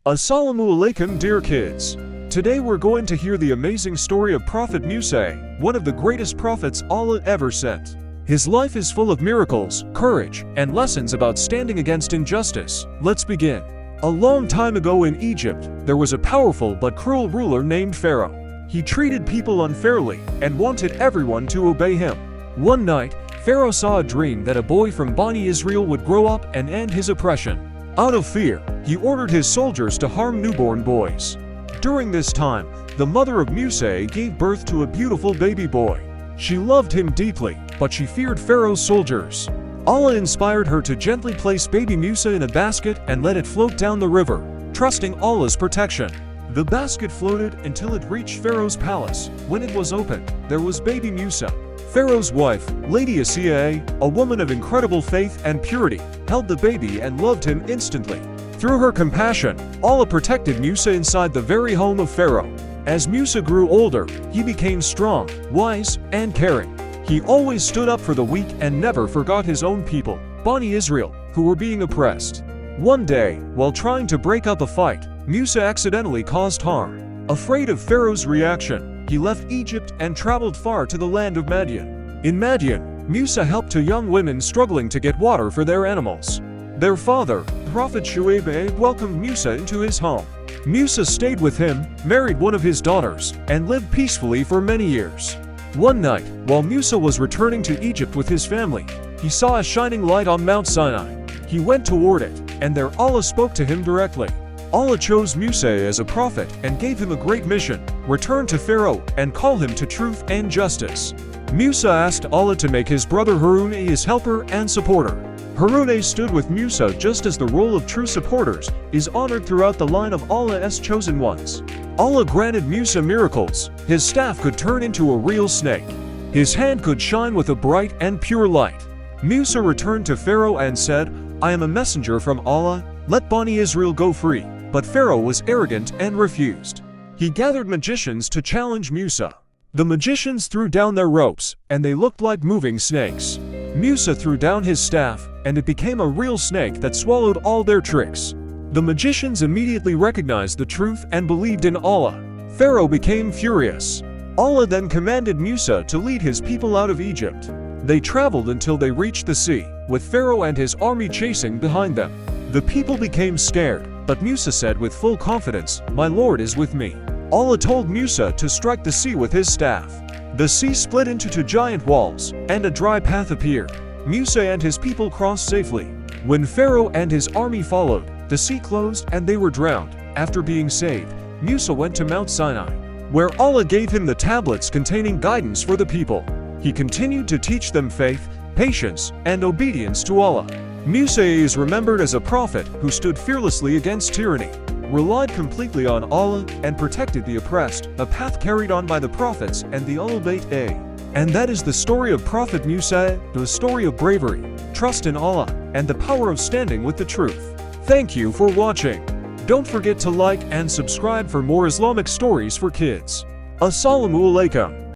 Assalamu alaikum, dear kids. Today we're going to hear the amazing story of Prophet Musa, one of the greatest prophets Allah ever sent. His life is full of miracles, courage, and lessons about standing against injustice. Let's begin. A long time ago in Egypt, there was a powerful but cruel ruler named Pharaoh. He treated people unfairly and wanted everyone to obey him. One night, Pharaoh saw a dream that a boy from Bani Israel would grow up and end his oppression. Out of fear, he ordered his soldiers to harm newborn boys. During this time, the mother of Musa gave birth to a beautiful baby boy. She loved him deeply, but she feared Pharaoh's soldiers. Allah inspired her to gently place baby Musa in a basket and let it float down the river, trusting Allah's protection. The basket floated until it reached Pharaoh's palace. When it was opened, there was baby Musa. Pharaoh's wife, Lady Assalamu, a woman of incredible faith and purity, held the baby and loved him instantly. Through her compassion, Allah protected Musa inside the very home of Pharaoh. As Musa grew older, he became strong, wise, and caring. He always stood up for the weak and never forgot his own people, Bani Israel, who were being oppressed. One day, while trying to break up a fight, Musa accidentally caused harm. Afraid of Pharaoh's reaction, he left Egypt and traveled far to the land of Madian. In Madian, Musa helped two young women struggling to get water for their animals. Their father, Prophet Shuaib, welcomed Musa into his home. Musa stayed with him, married one of his daughters, and lived peacefully for many years. One night, while Musa was returning to Egypt with his family, he saw a shining light on Mount Sinai. He went toward it, and there Allah spoke to him directly. Allah chose Musa as a prophet and gave him a great mission: return to Pharaoh and call him to truth and justice. Musa asked Allah to make his brother Harun his helper and supporter. Harun stood with Musa just as the role of true supporters is honored throughout the line of Allah's chosen ones. Allah granted Musa miracles. His staff could turn into a real snake. His hand could shine with a bright and pure light. Musa returned to Pharaoh and said, "I am a messenger from Allah, let Bani Israel go free." But Pharaoh was arrogant and refused. He gathered magicians to challenge Musa. The magicians threw down their ropes, and they looked like moving snakes. Musa threw down his staff, and it became a real snake that swallowed all their tricks. The magicians immediately recognized the truth and believed in Allah. Pharaoh became furious. Allah then commanded Musa to lead his people out of Egypt. They traveled until they reached the sea, with Pharaoh and his army chasing behind them. The people became scared, but Musa said with full confidence, "My Lord is with me." Allah told Musa to strike the sea with his staff. The sea split into two giant walls, and a dry path appeared. Musa and his people crossed safely. When Pharaoh and his army followed, the sea closed and they were drowned. After being saved, Musa went to Mount Sinai, where Allah gave him the tablets containing guidance for the people. He continued to teach them faith, patience, and obedience to Allah. Musa is remembered as a prophet who stood fearlessly against tyranny, relied completely on Allah, and protected the oppressed, a path carried on by the prophets and the Ahlul Bayt. And that is the story of Prophet Musa, the story of bravery, trust in Allah, and the power of standing with the truth. Thank you for watching. Don't forget to like and subscribe for more Islamic stories for kids. Assalamu alaikum.